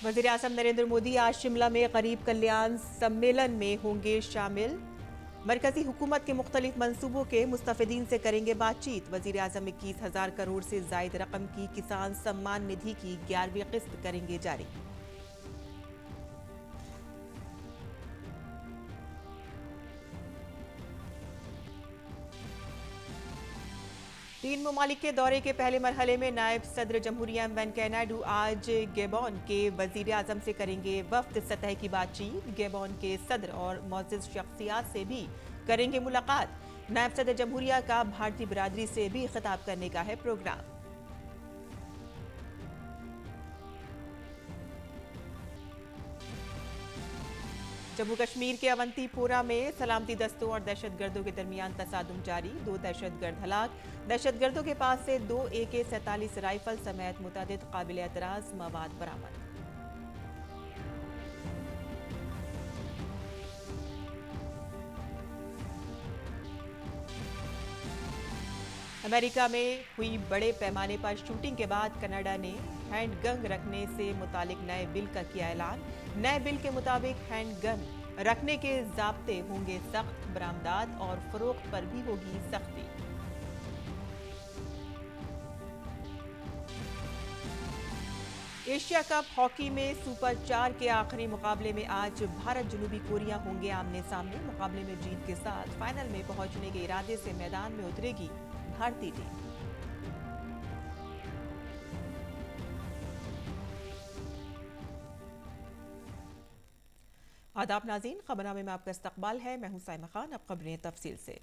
वज़ीर-ए-आज़म नरेंद्र मोदी आज शिमला में गरीब कल्याण सम्मेलन में होंगे शामिल। मरकजी हुकूमत के मुख्तलिफ मंसूबों के मुस्तफिदीन से करेंगे बातचीत। वज़ीर-ए-आज़म 21,000 करोड़ से जायद रकम की किसान सम्मान निधि की 11वीं किस्त करेंगे जारी। तीन ममालिक के दौरे के पहले मरहले में नायब सदर जमहूरिया वेंकैया नायडू आज गैबॉन के वज़ीर-ए-आज़म से करेंगे वफ्द सतह की बातचीत। गैबॉन के सदर और मोअज़्ज़ज़ शख्सियात से भी करेंगे मुलाकात। नायब सदर जमहूरिया का भारतीय बिरादरी से भी खिताब करने का है प्रोग्राम। जम्मू कश्मीर के अवंतीपोरा में सलामती दस्तों और दहशतगर्दों के दरमियान तसादुम जारी। 2 दहशतगर्द हलाक। दहशतगर्दों के पास से 2 AK-47 राइफल समेत मुतादिद काबिल एतराज मवाद बरामद। अमेरिका में हुई बड़े पैमाने पर शूटिंग के बाद कनाडा ने हैंडगन रखने से मुतालिक नए बिल का किया ऐलान। नए बिल के मुताबिक हैंडगन रखने के ज़ाब्ते होंगे सख्त, बरामदात और फरोख्त पर भी होगी सख्ती। एशिया कप हॉकी में सुपर 4 के आखिरी मुकाबले में आज भारत जनूबी कोरिया होंगे आमने सामने। मुकाबले में जीत के साथ फाइनल में पहुंचने के इरादे से मैदान में उतरेगी भारतीय टीम। आदाब नाज़रीन, खबरनामे में आपका इस्तकबाल है। मैं हूं साइमा खान। अब खबरें तफसील से।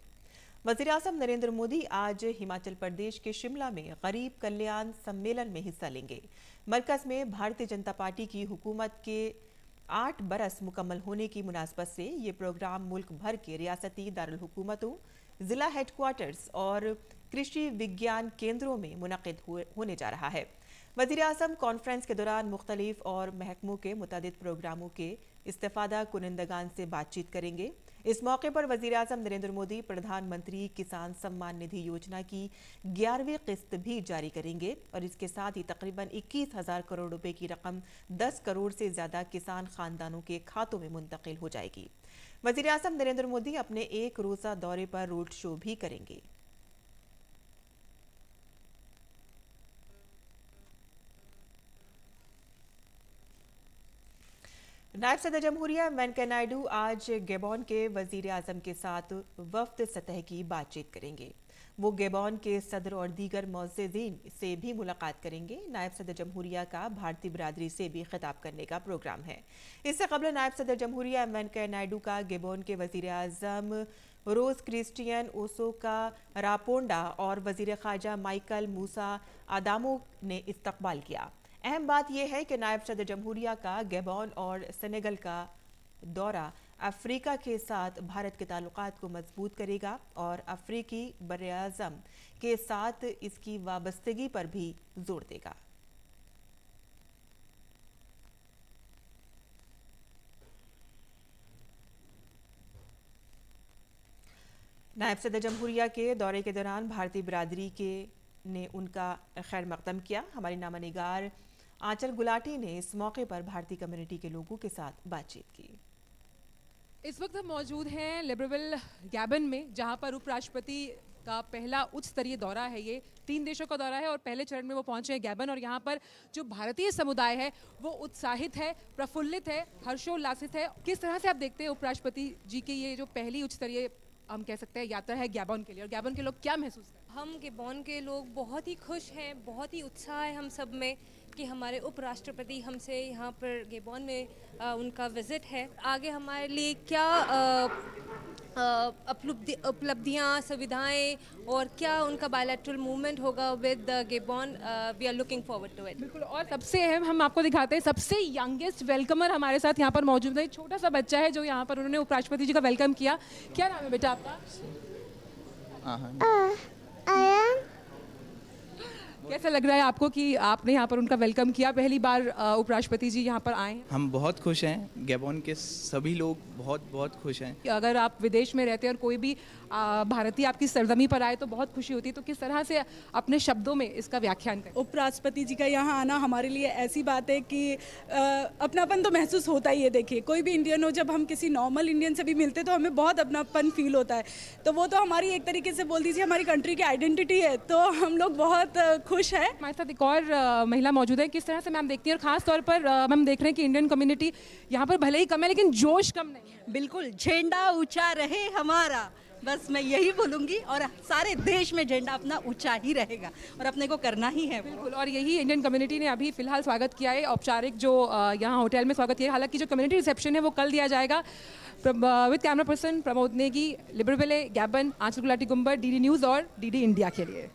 वज़ीर-ए-आज़म नरेंद्र मोदी आज हिमाचल प्रदेश के शिमला में गरीब कल्याण सम्मेलन में हिस्सा लेंगे। मरकज़ में भारतीय जनता पार्टी की हुकूमत के 8 बरस मुकम्मल होने की मुनासबत से ये प्रोग्राम मुल्क भर के रियासती दारुल हुकूमतों, जिला हेडक्वार्टर्स और कृषि विज्ञान केंद्रों में मुनक़िद होने जा रहा है। वज़ीर-ए-आज़म कॉन्फ्रेंस के दौरान मुख्तलिफ और महकमों के मुतादिद प्रोग्रामों के इस्तेफादा कुनिंदगान से बातचीत करेंगे। इस मौके पर वज़ीर-ए-आज़म नरेंद्र मोदी प्रधानमंत्री किसान सम्मान निधि योजना की 11वीं किस्त भी जारी करेंगे और इसके साथ ही तकरीबन 21,000 करोड़ रुपए की रकम 10 करोड़ से ज़्यादा किसान खानदानों के खातों में मुंतकिल हो जाएगी। वज़ीर-ए-आज़म नरेंद्र मोदी अपने एक रोज़ा दौरे पर रोड शो भी करेंगे। नायब सदर जमहूरिया वेंकैया नायडू आज गैबॉन के वज़ीर-ए-आज़म के साथ वफ्द सतह की बातचीत करेंगे। वो गैबॉन के सदर और दीगर मोअज़्ज़ज़ीन से भी मुलाकात करेंगे। नायब सदर जमहूरिया का भारतीय बिरादरी से भी खिताब करने का प्रोग्राम है। इससे कबल नायब सदर जमहूरिया वेंकैया नायडू का गैबॉन के वज़ीर-ए-आज़म रोज़ क्रिस्टियन ओसोका रापोंडा और वज़ीर ख़ारजा माइकल मूसा आदामो ने इस्तकबाल किया। अहम बात यह है कि नायब सदर जमहूरिया का गैबॉन और सेनेगल का दौरा अफ्रीका के साथ भारत के ताल्लुकात को मजबूत करेगा और अफ्रीकी बर्र-ए-आज़म के साथ इसकी वाबस्तगी पर भी जोर देगा। नायब सदर जमहूरिया के दौरे के दौरान भारतीय बिरादरी के ने उनका खैर मकदम किया। हमारी नामा निगार आंचल गुलाटी ने इस मौके पर भारतीय कम्युनिटी के लोगों के साथ बातचीत की। इस वक्त हम मौजूद हैं लिब्रेविल गैबन में, जहां पर उपराष्ट्रपति का पहला उच्च स्तरीय दौरा है। ये 3 देशों का दौरा है और पहले चरण में वो पहुंचे हैं गैबन। और यहाँ पर जो भारतीय समुदाय है वो उत्साहित है, प्रफुल्लित है, हर्षोल्लासित है। किस तरह से आप देखते हैं उपराष्ट्रपति जी की ये जो पहली उच्च स्तरीय हम कह सकते हैं यात्रा है गैबन के लिए, और गैबन के लोग क्या महसूस करते हैं? हम गैबन के लोग बहुत ही खुश हैं, बहुत ही उत्साह है हम सब में कि हमारे उपराष्ट्रपति हमसे यहाँ पर गैबन में उनका विज़िट है। आगे हमारे लिए क्या उपलब्धियाँ, सुविधाएं और क्या उनका बायलैटरल मूवमेंट होगा with Gabon, we are looking forward to it. बिल्कुल। और सबसे अहम हम आपको दिखाते हैं, सबसे यंगेस्ट वेलकमर हमारे साथ यहाँ पर मौजूद है। छोटा सा बच्चा है जो यहाँ पर उन्होंने उपराष्ट्रपति जी का वेलकम किया। क्या नाम है बेटा आपका? कैसा लग रहा है आपको कि आपने यहाँ पर उनका वेलकम किया, पहली बार उपराष्ट्रपति जी यहाँ पर आए हैं? हम बहुत खुश हैं, गैबोन के सभी लोग बहुत बहुत खुश हैं। अगर आप विदेश में रहते हैं और कोई भी भारतीय आपकी सरजमी पर आए तो बहुत खुशी होती है, तो किस तरह से अपने शब्दों में इसका व्याख्यान करें? उपराष्ट्रपति जी का यहाँ आना हमारे लिए ऐसी बात है कि अपनापन तो महसूस होता ही है। देखिए, कोई भी इंडियन हो, जब हम किसी नॉर्मल इंडियन से भी मिलते तो हमें बहुत अपनापन फील होता है। तो वो तो हमारी एक तरीके से बोल दीजिए हमारी कंट्री की आइडेंटिटी है, तो हम लोग बहुत खुश हैं। हमारे साथ एक और महिला मौजूद है। किस तरह से मैम देखती हैं, और खास तौर पर मैम देख रहे हैं कि इंडियन कम्युनिटी यहाँ पर भले ही कम है लेकिन जोश कम नहीं है। बिल्कुल, झंडा ऊंचा रहे हमारा, बस मैं यही बोलूँगी, और सारे देश में झंडा अपना ऊंचा ही रहेगा और अपने को करना ही है। बिल्कुल, और यही इंडियन कम्युनिटी ने अभी फिलहाल स्वागत किया है, औपचारिक जो यहाँ होटल में स्वागत किया है। हालांकि जो कम्युनिटी रिसेप्शन है वो कल दिया जाएगा। With camera person Pramod Negi, Libreville, Gabon, Aanchal Gulati Gumber, DD News और डीडी इंडिया के लिए।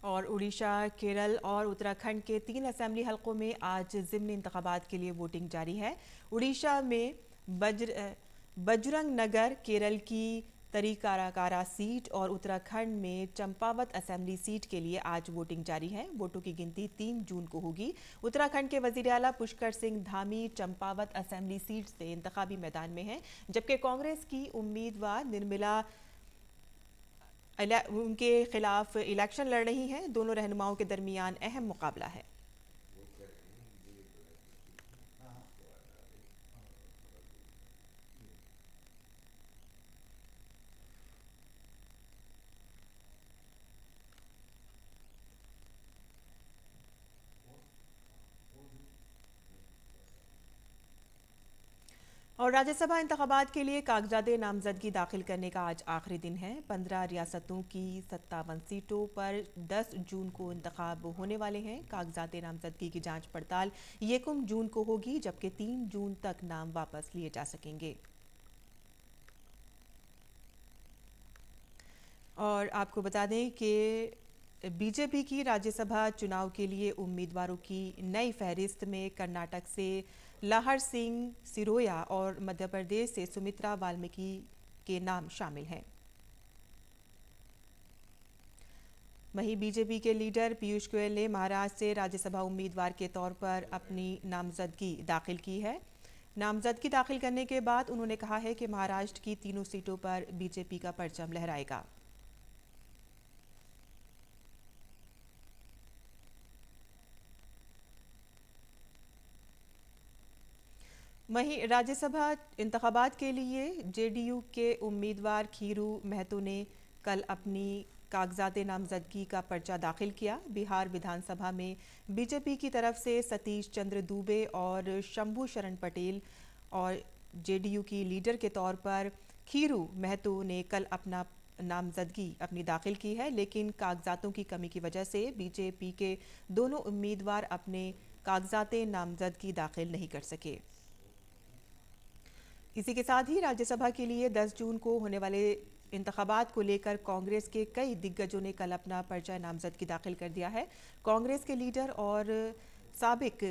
और उड़ीसा, केरल और उत्तराखंड के 3 असेंबली हलकों में आज ज़िमनी इंतखाबात के लिए वोटिंग जारी है। उड़ीसा में बजरंग नगर, केरल की तरीकाराकारा सीट और उत्तराखंड में चंपावत असेंबली सीट के लिए आज वोटिंग जारी है। वोटों की गिनती 3 जून को होगी। उत्तराखंड के वजीर आला पुष्कर सिंह धामी चंपावत असेंबली सीट से इंतखाबी मैदान में हैं, जबकि कांग्रेस की उम्मीदवार निर्मला उनके खिलाफ इलेक्शन लड़ रही हैं। दोनों रहनुमाओं के दरमियान अहम मुकाबला है। और राज्यसभा इंतखाबात के लिए कागजात नामजदगी दाखिल करने का आज आखिरी दिन है। 15 रियासतों की 57 सीटों पर 10 जून को इंतखाब होने वाले हैं। कागजात नामजदगी की जांच पड़ताल 1 जून को होगी, जबकि 3 जून तक नाम वापस लिए जा सकेंगे। और आपको बता दें कि बीजेपी की राज्यसभा चुनाव के लिए उम्मीदवारों की नई फहरिस्त में कर्नाटक से लाहर सिंह सिरोया और मध्य प्रदेश से सुमित्रा वाल्मीकि के नाम शामिल हैं। वहीं बीजेपी के लीडर पीयूष गोयल ने महाराष्ट्र से राज्यसभा उम्मीदवार के तौर पर अपनी नामजदगी दाखिल की है। नामजदगी दाखिल करने के बाद उन्होंने कहा है कि महाराष्ट्र की 3 सीटों पर बीजेपी का परचम लहराएगा। वहीं राज्यसभा इंतखाबात के लिए जेडीयू के उम्मीदवार खीरू महतो ने कल अपनी कागजात नामजदगी का पर्चा दाखिल किया। बिहार विधानसभा में बीजेपी की तरफ से सतीश चंद्र दुबे और शंभू शरण पटेल और जेडीयू की लीडर के तौर पर खीरू महतो ने कल अपना नामजदगी अपनी दाखिल की है, लेकिन कागजातों की कमी की वजह से बीजेपी के दोनों उम्मीदवार अपने कागजात नामजदगी दाखिल नहीं कर सके। इसी के साथ ही राज्यसभा के लिए 10 जून को होने वाले इंतखाबात को लेकर कांग्रेस के कई दिग्गजों ने कल अपना पर्चा नामजदगी दाखिल कर दिया है। कांग्रेस के लीडर और साबिक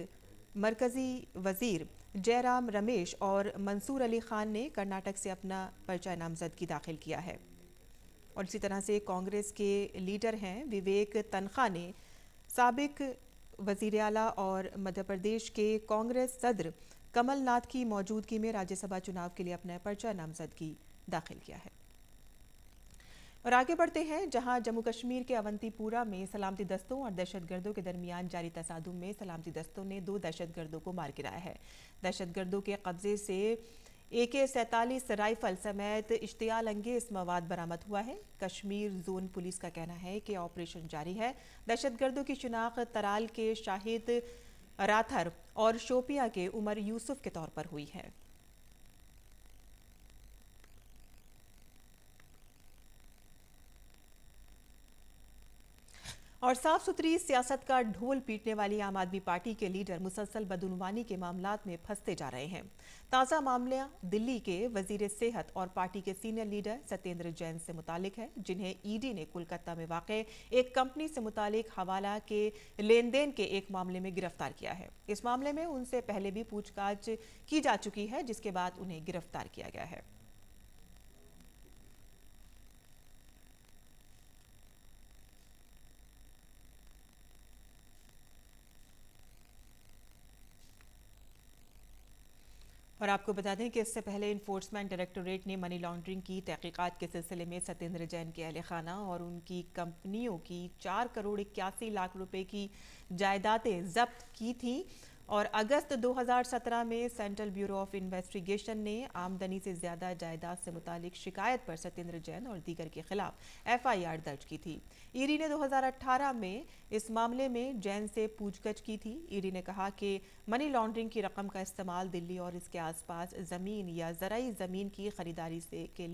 मरकजी वजीर जयराम रमेश और मंसूर अली खान ने कर्नाटक से अपना पर्चा नामजदगी दाखिल किया है। और इसी तरह से कांग्रेस के लीडर हैं विवेक तनखा ने साबिक वजीर आला और मध्य प्रदेश के कांग्रेस सदर कमलनाथ की मौजूदगी में राज्यसभा चुनाव के लिए अपना पर्चा नामजदगी दाखिल किया है। और आगे बढ़ते हैं, जहां जम्मू कश्मीर के अवंतीपुरा में सलामती दस्तों और दहशतगर्दों के दरमियान जारी तसादुम में सलामती दस्तों ने 2 दहशतगर्दों को मार गिराया है। दहशतगर्दों के कब्जे से AK-47 राइफल समेत इश्तियाल अंगेज मवाद बरामद हुआ है। कश्मीर जोन पुलिस का कहना है कि ऑपरेशन जारी है। दहशतगर्दों की शिनाख्त तराल के शाहिद राथर और शोपिया के उमर यूसुफ के तौर पर हुई है। और साफ सुथरी सियासत का ढोल पीटने वाली आम आदमी पार्टी के लीडर मुसलसल बदउनवानी के मामलात में फंसते जा रहे हैं। ताज़ा मामला दिल्ली के वजीर सेहत और पार्टी के सीनियर लीडर सत्येंद्र जैन से मुतालिक है, जिन्हें ईडी ने कोलकाता में वाक़ एक कंपनी से मुतालिक हवाला के लेन देन के एक मामले में गिरफ्तार किया है। इस मामले में उनसे पहले भी पूछताछ की जा चुकी है, जिसके बाद उन्हें गिरफ्तार किया गया है। और आपको बता दें कि इससे पहले इन्फोर्समेंट डायरेक्टोरेट ने मनी लॉन्ड्रिंग की तहकीकात के सिलसिले में सत्येंद्र जैन के अहल खाना और उनकी कंपनियों की 4 करोड़ 81 लाख रुपए की जायदादें जब्त की थी। और अगस्त 2017 में सेंट्रल ब्यूरो ऑफ इन्वेस्टिगेशन ने आमदनी से ज्यादा जायदाद से मुतालिक शिकायत पर सत्येंद्र जैन और दीगर के खिलाफ FIR दर्ज की थी। ईडी ने 2018 में इस मामले में जैन से पूछगछ की थी। ईडी ने कहा कि मनी लॉन्ड्रिंग की रकम का इस्तेमाल दिल्ली और इसके आसपास जमीन या ज़राई जमीन की खरीदारी से के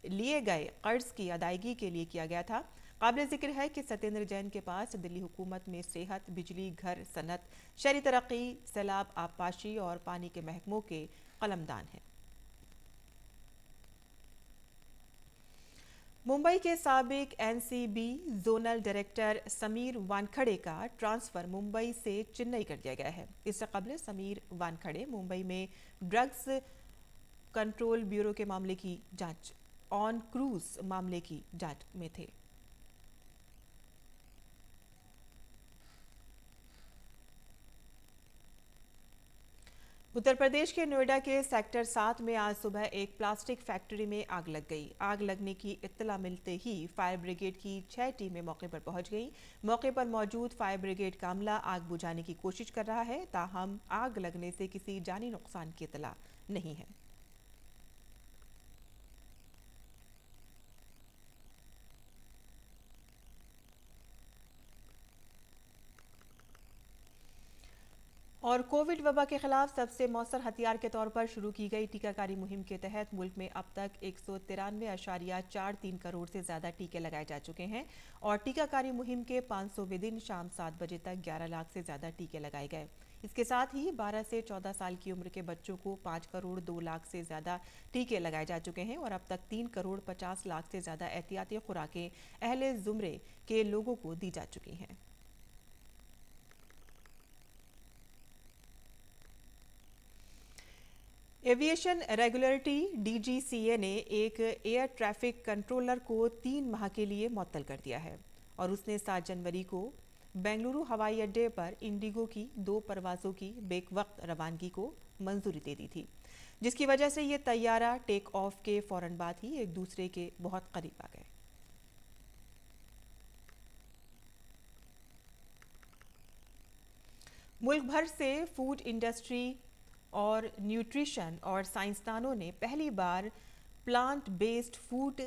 लिए गए कर्ज की अदायगी के लिए किया गया था। काबिल जिक्र है कि सत्येंद्र जैन के पास दिल्ली हुकूमत में सेहत, बिजली, घर, सनत, शहरी तरक्की, सैलाब, आबपाशी और पानी के महकमों के कलमदान हैं। मुंबई के साबिक NCB zonal director Sameer Wankhede का ट्रांसफर मुंबई से चेन्नई कर दिया गया है। इससे कबल समीर वानखड़े मुंबई में ड्रग्स कंट्रोल ब्यूरो के मामले की जांच ऑन क्रूज मामले की जांच में थे। उत्तर प्रदेश के नोएडा के सेक्टर 7 में आज सुबह एक प्लास्टिक फैक्ट्री में आग लग गई। आग लगने की इत्तला मिलते ही फायर ब्रिगेड की 6 टीमें मौके पर पहुंच गईं। मौके पर मौजूद फायर ब्रिगेड का अमला आग बुझाने की कोशिश कर रहा है, ताहम आग लगने से किसी जानी नुकसान की इत्तला नहीं है। और कोविड वबा के खिलाफ सबसे मौसर हथियार के तौर पर शुरू की गई टीकाकारी मुहिम के तहत मुल्क में अब तक 193.43 करोड़ से ज्यादा टीके लगाए जा चुके हैं और टीकाकारी मुहिम के 500वें दिन शाम 7 बजे तक 11 लाख से ज्यादा टीके लगाए गए। इसके साथ ही 12 से 14 साल की उम्र के बच्चों को 5 करोड़ 2 लाख से ज्यादा टीके लगाए जा चुके हैं और अब तक 3 करोड़ 50 लाख से ज्यादा एहतियाती खुराकें अहले जुमरे के लोगों को दी जा चुकी हैं। एविएशन रेगुलेटरी DGCA ने एक एयर ट्रैफिक कंट्रोलर को 3 माह के लिए मुअत्तल कर दिया है और उसने 7 जनवरी को बेंगलुरु हवाई अड्डे पर इंडिगो की 2 परवाजों की बेवक्त रवानगी को मंजूरी दे दी थी, जिसकी वजह से ये तैयारा टेक ऑफ के फौरन बाद ही एक दूसरे के बहुत करीब आ गए। मुल्क भर से फूड इंडस्ट्री और न्यूट्रिशन और साइंसदानों ने पहली बार प्लांट बेस्ड फूड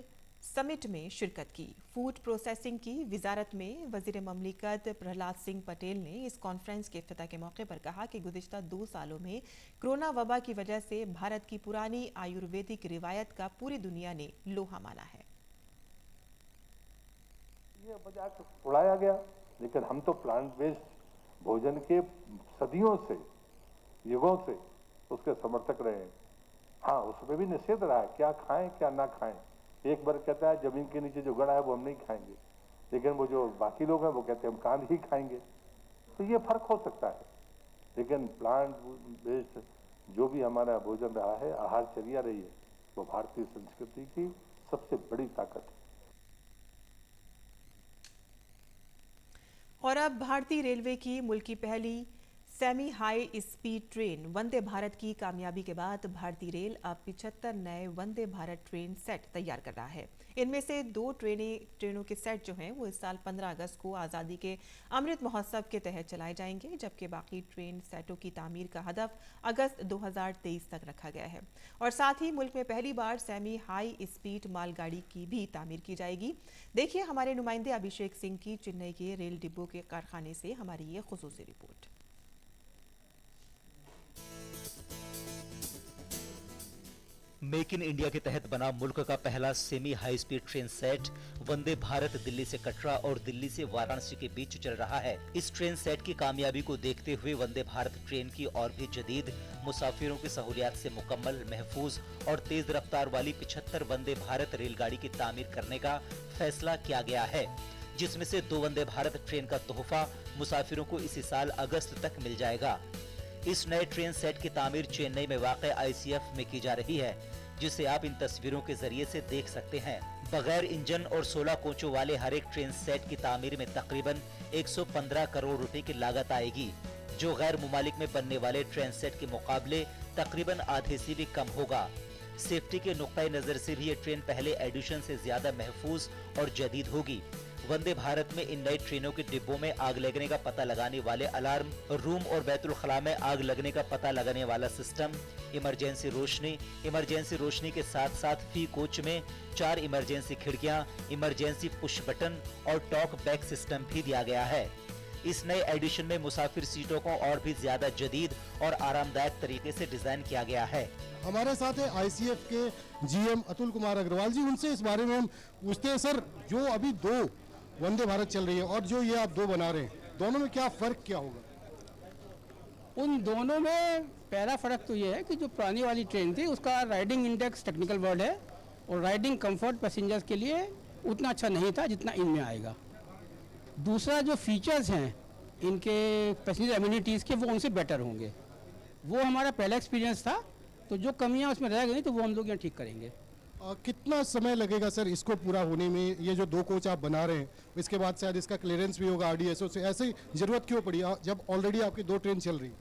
समिट में शिरकत की। फूड प्रोसेसिंग की वजारत में वजीर ममलिकत प्रहलाद सिंह पटेल ने इस कॉन्फ्रेंस के इफ्तिताह के मौके पर कहा कि गुज़िश्ता 2 सालों में कोरोना वबा की वजह से भारत की पुरानी आयुर्वेदिक रिवायत का पूरी दुनिया ने लोहा माना है। ये मजाक उड़ाया गया, लेकिन हम तो प्लांट बेस्ड भोजन के सदियों से, युगों से उसके समर्थक रहे हैं। हाँ, उसमें भी निषेध रहा है, क्या खाएं क्या ना खाएं। एक बार कहता है जमीन के नीचे जो गड़ा है वो हम नहीं खाएंगे, लेकिन वो जो बाकी लोग हैं वो कहते हैं हम कांद ही खाएंगे। तो ये फर्क हो सकता है, लेकिन प्लांट बेस्ड जो भी हमारा भोजन रहा है, आहारचर्या रही है, वो भारतीय संस्कृति की सबसे बड़ी ताकत है। और अब भारतीय रेलवे की मुल्क की पहली semi high speed train Vande Bharat की कामयाबी के बाद भारतीय रेल अब 75 नए वंदे भारत ट्रेन सेट तैयार कर रहा है। इनमें से 2 ट्रेनों के सेट जो हैं वो इस साल 15 अगस्त को आज़ादी के अमृत महोत्सव के तहत चलाए जाएंगे, जबकि बाकी ट्रेन सेटों की तामीर का हदफ अगस्त 2023 तक रखा गया है। और साथ ही मुल्क में पहली बार सेमी हाई स्पीड मालगाड़ी की भी तामीर की जाएगी। देखिए हमारे नुमाइंदे अभिषेक सिंह की चेन्नई के रेल डिब्बों के कारखाने से हमारी ये खुसूसी रिपोर्ट। मेक इन इंडिया के तहत बना मुल्क का पहला semi high speed train set Vande Bharat Delhi से कटरा और दिल्ली से वाराणसी के बीच चल रहा है। इस ट्रेन सेट की कामयाबी को देखते हुए वंदे भारत ट्रेन की और भी जदीद, मुसाफिरों की सहूलियात से मुकम्मल, महफूज और तेज रफ्तार वाली 75 वंदे भारत रेलगाड़ी की तामीर करने का फैसला किया गया है, जिसमें से 2 वंदे भारत ट्रेन का तोहफा मुसाफिरों को इसी साल अगस्त तक मिल जाएगा। इस नए ट्रेन सेट की तामीर चेन्नई में वाक़ ICF में की जा रही है, जिसे आप इन तस्वीरों के जरिए से देख सकते हैं। बगैर इंजन और 16 कोचों वाले हर एक ट्रेन सेट की तामीर में तकरीबन 115 करोड़ रुपए की लागत आएगी, जो गैर मुमालिक में बनने वाले ट्रेन सेट के मुकाबले तकरीबन आधे से भी कम होगा। सेफ्टी के नुक्ता नजर से भी ये ट्रेन पहले एडिशन से ज्यादा महफूज और जदीद होगी। वंदे भारत में इन नई ट्रेनों के डिब्बों में आग लगने का पता लगाने वाले अलार्म, रूम और बैतुल खला में आग लगने का पता लगाने वाला सिस्टम, इमरजेंसी रोशनी के साथ साथ फी कोच में 4 इमरजेंसी खिड़कियां, इमरजेंसी पुश बटन और टॉक बैक सिस्टम भी दिया गया है। इस नए एडिशन में मुसाफिर सीटों को और भी ज्यादा जदीद और आरामदायक तरीके से डिजाइन किया गया है। हमारे साथ है आईसीएफ के जीएम अतुल कुमार अग्रवाल जी, उनसे इस बारे में हम पूछते हैं। सर, जो अभी 2 वंदे भारत चल रही है और जो ये आप 2 बना रहे हैं, दोनों में क्या फर्क क्या होगा? उन दोनों में पहला फर्क तो ये है कि जो पुरानी वाली ट्रेन थी उसका राइडिंग इंडेक्स टेक्निकल वर्ड है और राइडिंग कंफर्ट पैसेंजर्स के लिए उतना अच्छा नहीं था जितना इनमें आएगा। दूसरा, जो फीचर्स हैं इनके पैसेंजर एमिनिटीज़ के, वो उनसे बेटर होंगे। वो हमारा पहला एक्सपीरियंस था, तो जो कमियां उसमें रह गई तो वो हम लोग यहाँ ठीक करेंगे। कितना समय लगेगा सर इसको पूरा होने में? ये जो 2 कोच आप बना रहे हैं, इसके बाद शायद इसका क्लियरेंस भी होगा आरडीएसओ से, ऐसे जरूरत क्यों पड़ी जब ऑलरेडी आपकी 2 ट्रेन चल रही?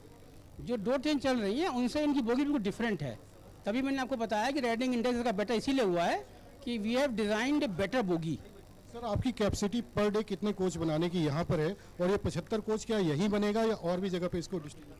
जो 2 ट्रेन चल रही हैं उनसे इनकी बोगी बिल्कुल डिफरेंट है। तभी मैंने आपको बताया कि राइडिंग इंडेक्स का बेटर इसीलिए हुआ है कि we have designed a better bogie. Sir, आपकी कैपेसिटी पर डे कितने कोच बनाने की यहाँ पर है, और ये 75 कोच क्या यहीं बनेगा या और भी जगह पे इसको डिस्ट्रीब्यूट?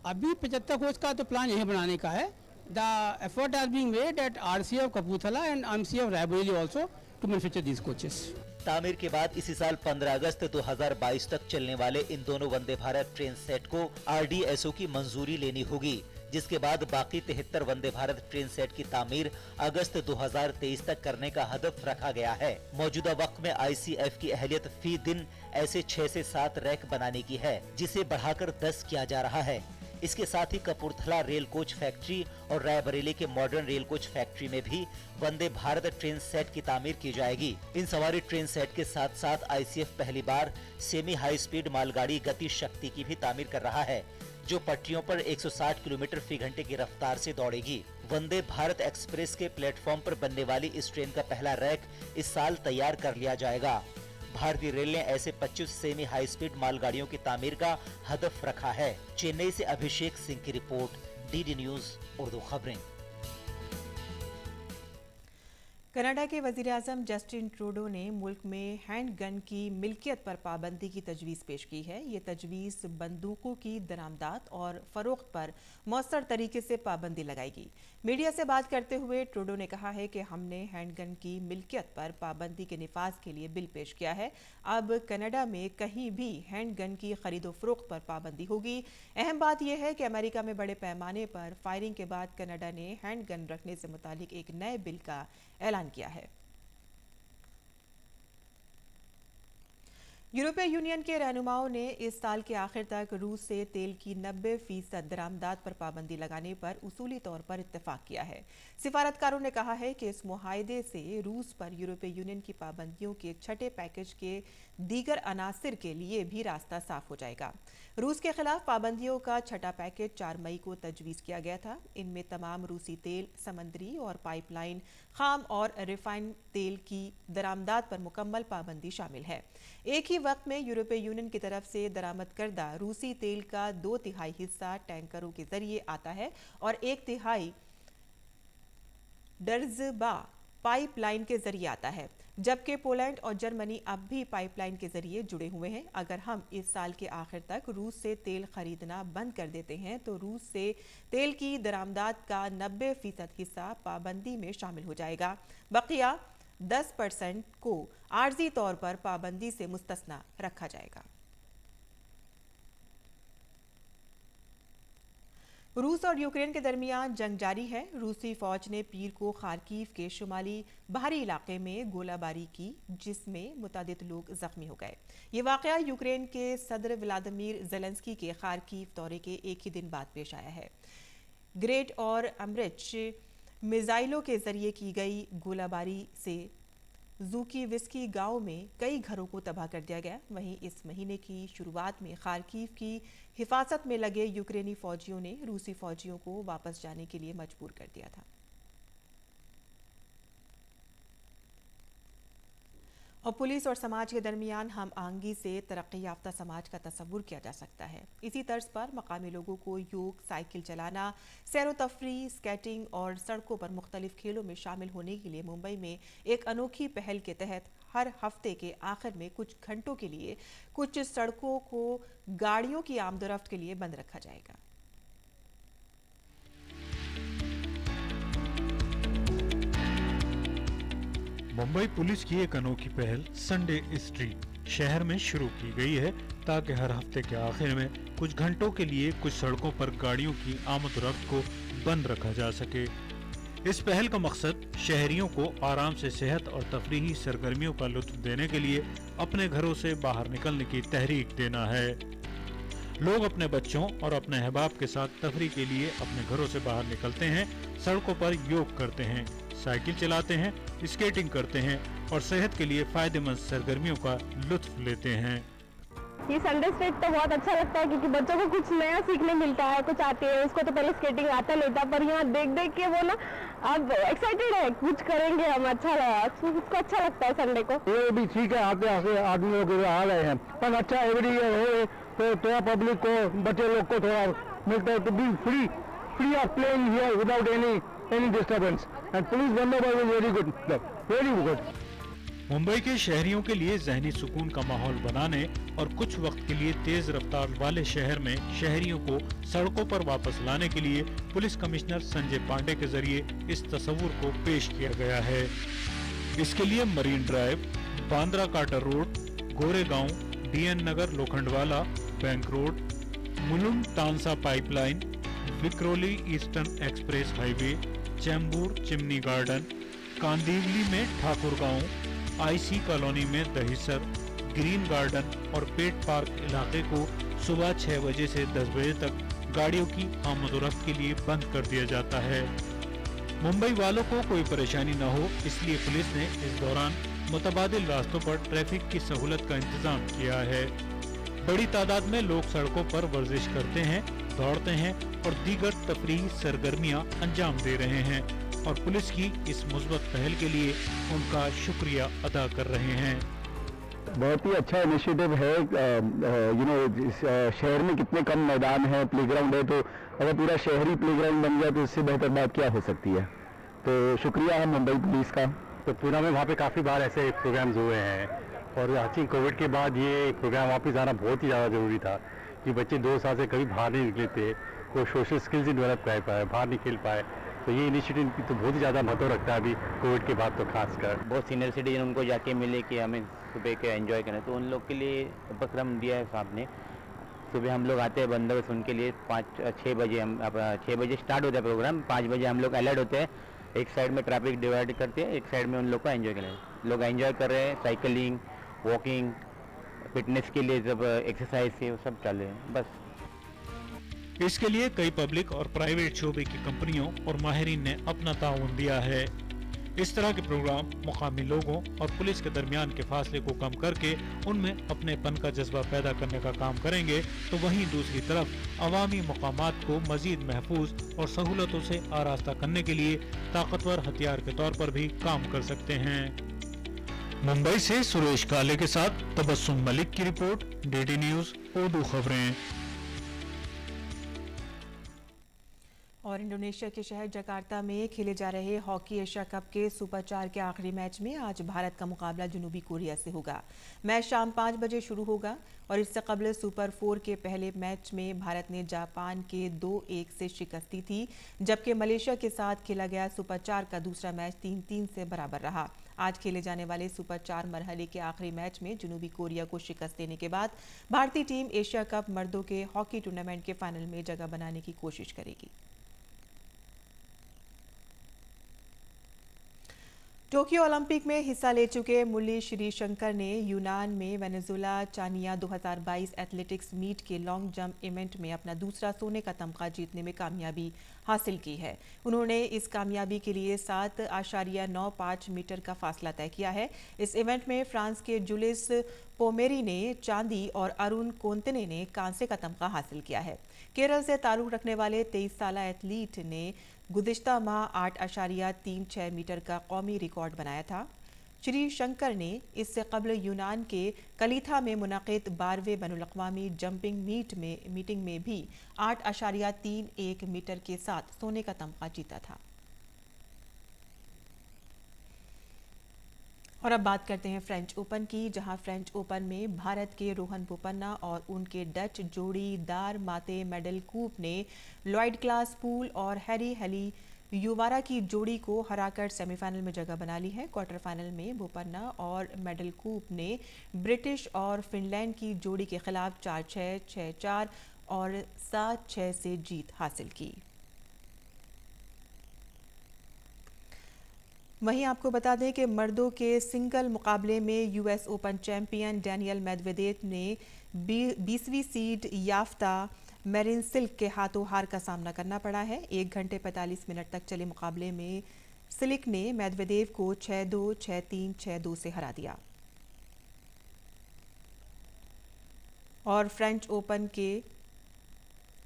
अभी 75 कोच का तो प्लान यहीं बनाने का है। The effort are being made at RCF Kapurthala and RCF Raebareli also to manufacture these coaches. तामीर के बाद इसी साल 15 अगस्त 2022 तक चलने वाले इन दोनों वंदे भारत ट्रेन सेट को आरडीएसओ की मंजूरी लेनी होगी, जिसके बाद बाकी 73 वंदे भारत ट्रेन सेट की तामीर अगस्त 2023 तक करने का हदफ रखा गया है। मौजूदा वक्त में आईसीएफ की अहलियत फी दिन ऐसे 6 से 7 रैक बनाने की है, जिसे बढ़ाकर 10 किया जा रहा है। इसके साथ ही कपूरथला रेल कोच फैक्ट्री और रायबरेली के मॉडर्न रेल कोच फैक्ट्री में भी वंदे भारत ट्रेन सेट की तामीर की जाएगी। इन सवारी ट्रेन सेट के साथ साथ आईसीएफ पहली बार सेमी हाई स्पीड मालगाड़ी गति शक्ति की भी तामीर कर रहा है, जो पटरियों पर 160 किलोमीटर फी घंटे की रफ्तार से दौड़ेगी। वंदे भारत एक्सप्रेस के प्लेटफॉर्म पर बनने वाली इस ट्रेन का पहला रैक इस साल तैयार कर लिया जाएगा। भारतीय रेल ने ऐसे 25 सेमी हाई स्पीड मालगाड़ियों की तामीर का हदफ रखा है। चेन्नई से अभिषेक सिंह की रिपोर्ट, डीडी न्यूज उर्दू खबरें। कनाडा के वज़ीर-ए-आज़म जस्टिन ट्रूडो ने मुल्क में हैंड गन की मिल्कियत पर पाबंदी की तजवीज़ पेश की है। ये तजवीज़ बंदूकों की दरामदात और फरोख्त पर मौसर तरीके से पाबंदी लगाएगी। मीडिया से बात करते हुए ट्रूडो ने कहा है कि हमने हैंड गन की मिल्कियत पर पाबंदी के निफाज के लिए बिल पेश किया है। अब कनाडा में कहीं भी हैंड गन की खरीदो फरोख्त पर पाबंदी होगी। अहम बात यह है कि अमेरिका में बड़े पैमाने पर फायरिंग के बाद कनाडा ने हैंड गन रखने से मुतालिक एक नए बिल का ऐलान किया है। यूरोपीय यूनियन के रहनुमाओं ने इस साल के आखिर तक रूस से तेल की 90% दरामदात पर पाबंदी लगाने पर उसूली तौर पर इत्तेफाक किया है। सिफारतकारों ने कहा है कि इस मुआहदे से रूस पर यूरोपीय यूनियन की पाबंदियों के छठे पैकेज के दीगर अनासिर के लिए भी रास्ता साफ हो जाएगा। रूस के खिलाफ पाबंदियों का छठा पैकेज 4 मई को तजवीज़ किया गया था। इनमें तमाम रूसी तेल, समंदरी और पाइपलाइन, खाम और रिफाइंड तेल की दरामदात पर मुकम्मल पाबंदी शामिल है। एक ही वक्त में यूरोपीय यूनियन की तरफ से दरामद करदा रूसी तेल का 2/3 हिस्सा टैंकरों के जरिए आता है और 1/3 डर्ज़बा पाइपलाइन के जरिए आता है, जबकि पोलैंड और जर्मनी अब भी पाइपलाइन के जरिए जुड़े हुए हैं। अगर हम इस साल के आखिर तक रूस से तेल खरीदना बंद कर देते हैं तो रूस से तेल की दरामदात का 90% हिस्सा पाबंदी में शामिल हो जाएगा। बकिया 10% को आर्जी तौर पर पाबंदी से मुस्तस्ना रखा जाएगा। रूस और यूक्रेन के दरमियान जंग जारी है। रूसी फौज ने पीर को खार्कीव के शुमाली बाहरी इलाके में गोलाबारी की, जिसमें मुतादिद लोग जख्मी हो गए। ये वाकया यूक्रेन के सदर व्लादिमीर ज़ेलेंस्की के खार्कीव दौरे के एक ही दिन बाद पेश आया है। ग्रेट और अमरिच मिसाइलों के जरिए की गई गोलाबारी से ज़ूकीविस्की गांव में कई घरों को तबाह कर दिया गया। वहीं इस महीने की शुरुआत में खार्कीव की हिफाजत में लगे यूक्रेनी फौजियों ने रूसी फौजियों को वापस जाने के लिए मजबूर कर दिया था। और पुलिस और समाज के दरमियान हम आहंगी से तरक्की याफ्ता समाज का तस्वुर किया जा सकता है। इसी तर्ज पर मकामी लोगों को योग, साइकिल चलाना, सैर व तफरी, स्केटिंग और सड़कों पर मुख्तलिफ खेलों में शामिल होने के लिए मुंबई में एक अनोखी पहल के तहत हर हफ्ते के आखिर में कुछ घंटों के लिए कुछ सड़कों को गाड़ियों की आमदोरफ्त के लिए बंद रखा जाएगा। मुंबई पुलिस की एक अनोखी पहल संडे स्ट्रीट शहर में शुरू की गई है ताकि हर हफ्ते के आखिर में कुछ घंटों के लिए कुछ सड़कों पर गाड़ियों की आमद-ओ-रफ्त को बंद रखा जा सके। इस पहल का मकसद शहरियों को आराम से सेहत और तफरीही सरगर्मियों का लुत्फ देने के लिए अपने घरों से बाहर निकलने की तहरीक देना है। लोग अपने बच्चों और अपने अहबाब के साथ तफरी के लिए अपने घरों से बाहर निकलते हैं, सड़कों पर योग करते हैं, साइकिल चलाते हैं, स्केटिंग करते हैं और सेहत के लिए फायदेमंद सरगर्मियों का लुत्फ लेते हैं। ये संडे स्ट्रीट तो बहुत अच्छा लगता है क्योंकि बच्चों को कुछ नया सीखने मिलता है, कुछ आती है, उसको तो पहले स्केटिंग आता नहीं था पर यहाँ देख देख के वो ना अब एक्साइटेड है, कुछ करेंगे हम, अच्छा लगा, उसको अच्छा लगता है संडे को। ये भी ठीक है, आते आते आदमियों को आ रहे हैं पर अच्छा एवरी है तो थोड़ा पब्लिक को, बच्चे लोग को थोड़ा मिलता है तो be free of playing here without any disturbance and police बंदोबस्त very good, very good. Mumbai के शहरियों के लिए जहनी सुकून का माहौल बनाने और कुछ वक्त के लिए तेज रफ्तार वाले शहर में शहरियों को सड़कों पर वापस लाने के लिए पुलिस कमिश्नर संजय पांडे के जरिए इस तस्वुर को पेश किया गया है। इसके लिए Marine Drive, Bandra Carter Road, Goregaon, DN Nagar Lokhandwala, Bank Road, Mulund Tansa pipeline, Vikhroli Eastern Express Highway, Chembur Chimney Garden, Kandivali में ठाकुर गांव, IC कॉलोनी में दहिसर, ग्रीन गार्डन और पेट पार्क इलाके को सुबह 6 बजे से 10 बजे तक गाड़ियों की आमद-ओ-रफ्त के लिए बंद कर दिया जाता है। मुंबई वालों को कोई परेशानी न हो इसलिए पुलिस ने इस दौरान मुतबादिल रास्तों पर ट्रैफिक की सहूलत का इंतजाम किया है। बड़ी तादाद में लोग सड़कों पर वर्जिश करते हैं, दौड़ते हैं और दीगर तफरीही सरगर्मियां अंजाम दे रहे हैं और पुलिस की इस मुस्बत पहल के लिए उनका शुक्रिया अदा कर रहे हैं। बहुत ही अच्छा इनिशिएटिव है। शहर में कितने कम मैदान है, प्लेग्राउंड है, तो अगर पूरा शहरी प्लेग्राउंड बन गया तो इससे बेहतर बात क्या हो सकती है। तो शुक्रिया है मुंबई पुलिस का। तो पूना में वहाँ पे काफ़ी बार ऐसे प्रोग्राम्स हुए हैं और आई कोविड के बाद ये प्रोग्राम वापस आना बहुत ही ज़्यादा ज़रूरी था कि बच्चे 2 साल से कभी बाहर नहीं निकले थे, कोई सोशल स्किल्स ही डेवलप कर पाए, बाहर नहीं खेल पाए। तो ये इनिशिएटिव की तो बहुत ही ज़्यादा महत्व रखता है अभी कोविड के बाद तो खासकर। बहुत सीनियर सिटीजन उनको जाके मिले कि हमें सुबह के एंजॉय करें, तो उन लोग के लिए उपक्रम दिया है साहब ने। सुबह हम लोग आते हैं बंदोबस्त उनके लिए 5-6 बजे, हम 6 बजे स्टार्ट होता है प्रोग्राम, 5 बजे हम लोग अलर्ट होते हैं। एक साइड में ट्रैफिक डिवाइड करते हैं, एक साइड में उन लोग को एंजॉय करें। लोग एंजॉय कर रहे हैं, साइकिलिंग, वॉकिंग, फिटनेस के लिए जब एक्सरसाइज है वो सब चल रहे हैं बस। इसके लिए कई पब्लिक और प्राइवेट शोबे की कंपनियों और माहिरीन ने अपना ताउन दिया है। इस तरह के प्रोग्राम मुकामी लोगों और पुलिस के दरमियान के फासले को कम करके उनमें अपनेपन का जज्बा पैदा करने का काम करेंगे, तो वहीं दूसरी तरफ अवामी मकामात को मजीद महफूज और सहूलतों से आरास्ता करने के लिए ताकतवर हथियार के तौर पर भी काम कर सकते हैं। मुंबई से सुरेश काले के साथ तबस्सुम मलिक की रिपोर्ट, DD न्यूज उर्दू खबरें। और इंडोनेशिया के शहर जकार्ता में खेले जा रहे हॉकी एशिया कप के सुपर 4 के आखिरी मैच में आज भारत का मुकाबला जनूबी कोरिया से होगा। मैच शाम 5 बजे शुरू होगा और इससे कबल सुपर 4 के पहले मैच में भारत ने जापान के 2-1 से शिकस्त दी थी, जबकि मलेशिया के साथ खेला गया सुपर 4 का दूसरा मैच 3-3 से बराबर रहा। आज खेले जाने वाले सुपर 4 मरहले के आखिरी मैच में जनूबी कोरिया को शिकस्त देने के बाद भारतीय टीम एशिया कप मर्दों के हॉकी टूर्नामेंट के फाइनल में जगह बनाने की कोशिश करेगी। टोक्यो ओलंपिक में हिस्सा ले चुके मुरली श्रीशंकर ने यूनान में वेनेजुएला चानिया 2022 एथलेटिक्स मीट के लॉन्ग जंप इवेंट में अपना दूसरा सोने का तमगा जीतने में कामयाबी हासिल की है। उन्होंने इस कामयाबी के लिए 7.95 मीटर का फासला तय किया है। इस इवेंट में फ्रांस के जुलिस पोमेरी ने चांदी और अरुण कोंतने ने कांसे का तमगा हासिल किया है। केरल से ताल्लुक रखने वाले 23 साला एथलीट ने गुज़िश्ता माह 8.36 मीटर का कौमी रिकॉर्ड बनाया था। श्री शंकर ने इससे कबल यूनान के कलीथा में मुनाकिद 12वें बैनुल-अक़वामी जंपिंग मीटिंग में भी 8.31 मीटर के साथ सोने का तमगा जीता था। और अब बात करते हैं फ्रेंच ओपन की, जहां फ्रेंच ओपन में भारत के रोहन बोपन्ना और उनके डच जोड़ी दार माते मेडलकूप ने लॉयड क्लास पूल और हैरी हेली युवारा की जोड़ी को हराकर सेमीफाइनल में जगह बना ली है। क्वार्टर फाइनल में बोपन्ना और मेडलकूप ने ब्रिटिश और फिनलैंड की जोड़ी के खिलाफ 4-6, 6-4 और 7-6 से जीत हासिल की। वहीं आपको बता दें कि मर्दों के सिंगल मुकाबले में US open champion Daniel Medvedev ने 20वीं सीड याफ्ता मेरिन सिल्क के हाथों हार का सामना करना पड़ा है। 1 घंटे 45 मिनट तक चले मुकाबले में सिल्क ने मेदवेदेव को 6-2, 6-3, 6-2 से हरा दिया। और फ्रेंच ओपन के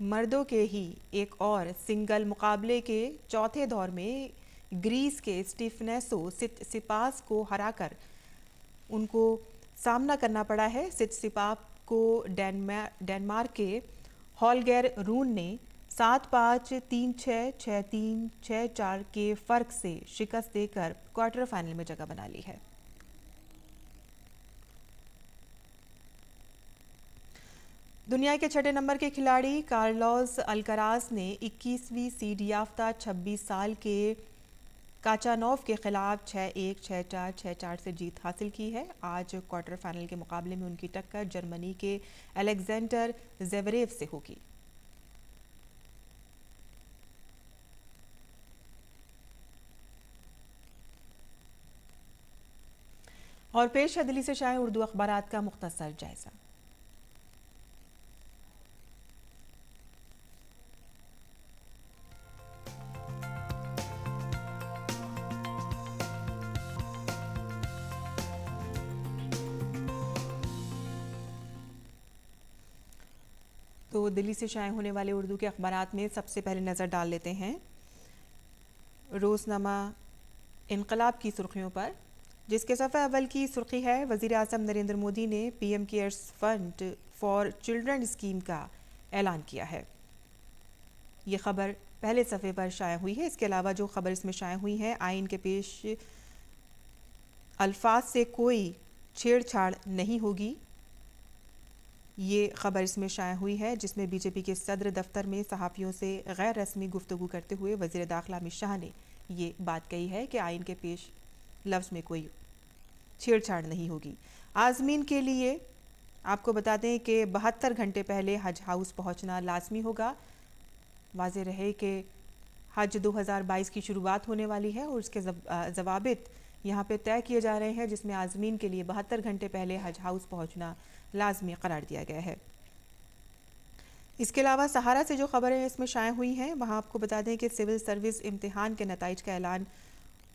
मर्दों के ही एक और सिंगल मुकाबले के चौथे दौर में ग्रीस के स्टीफनेसो सिटसिपास को हराकर उनको सामना करना पड़ा है। सिटसिपास को डेनमार्क के हॉलगर रून ने 7-5, 3-6, 6-3, 6-4 के फर्क से शिकस्त देकर क्वार्टर फाइनल में जगह बना ली है। दुनिया के 6ठे नंबर के खिलाड़ी कार्लोस अल्काराज ने 21वीं सीड याफ्ता 26 साल के काचानोव के खिलाफ 6-1, 6-4, 6-4 से जीत हासिल की है। आज क्वार्टर फाइनल के मुकाबले में उनकी टक्कर जर्मनी के अलेक्जेंडर ज़ेवरेव से होगी। और पेश है दिल्ली से शाये उर्दू अखबारात का मुख्तसर जायजा। तो दिल्ली से शाये होने वाले उर्दू के अखबारात में सबसे पहले नज़र डाल लेते हैं रोज़नामा इनकलाब की सुर्खियों पर, जिसके सफ़े अव्वल की सुर्खी है वज़ीर आज़म नरेंद्र मोदी ने PM cares fund for children scheme का ऐलान किया है। ये खबर पहले सफ़े पर शाया हुई है। इसके अलावा जो खबर इसमें शाया हुई है, आइन के पेश अल्फाज से कोई छेड़छाड़ नहीं होगी, ये खबर इसमें शाया हुई है, जिसमें बीजेपी के सदर दफ्तर में सहाफ़ियों से गैर रस्मी गुफ्तगू करते हुए वज़ीर दाखिला अमित शाह ने ये बात कही है कि आइन के पेश लफ्ज़ में कोई छेड़छाड़ नहीं होगी। आज़मीन के लिए आपको बता दें कि 72 घंटे पहले हज हाउस पहुंचना लाजमी होगा। वाज़ेह रहे कि हज 2022 की शुरुआत होने वाली है और उसके ज़वाबित यहाँ पे तय किए जा रहे हैं, जिसमें आज़मीन के लिए 72 घंटे पहले हज हाउस पहुँचना लाजमी करार दिया गया है। इसके अलावा सहारा से जो खबरें इसमें शाया हुई हैं, वहाँ आपको बता दें कि सिविल सर्विस इम्तिहान के नताइज का ऐलान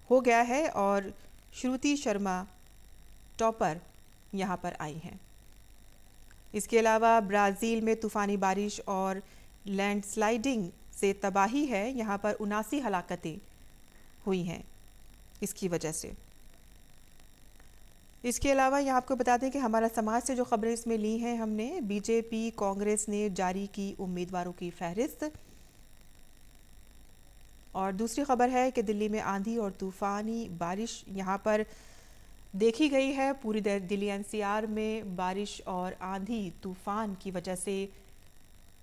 हो गया है और श्रुति शर्मा टॉपर यहाँ पर आई हैं। इसके अलावा ब्राज़ील में तूफ़ानी बारिश और लैंडस्लाइडिंग से तबाही है, यहाँ पर 79 हलाकतें हुई हैं इसकी वजह से। इसके अलावा यहाँ आपको बता दें कि हमारा समाज से जो खबरें इसमें ली हैं हमने, बीजेपी कांग्रेस ने जारी की उम्मीदवारों की फहरिस्त। और दूसरी खबर है कि दिल्ली में आंधी और तूफ़ानी बारिश यहाँ पर देखी गई है। पूरी दिल्ली एनसीआर में बारिश और आंधी तूफ़ान की वजह से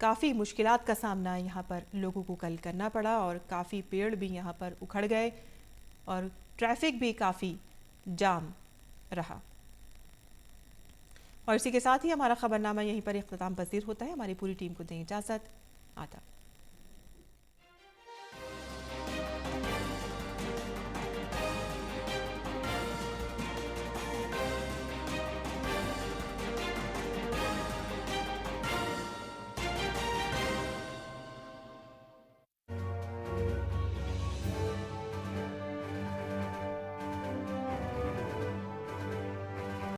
काफ़ी मुश्किलात का सामना यहाँ पर लोगों को कल करना पड़ा और काफ़ी पेड़ भी यहाँ पर उखड़ गए और ट्रैफिक भी काफ़ी जाम रहा। और इसी के साथ ही हमारा खबरनामा यहीं पर इख्तिताम पसीर होता है। हमारी पूरी टीम को दें इजाज़त। आदाब।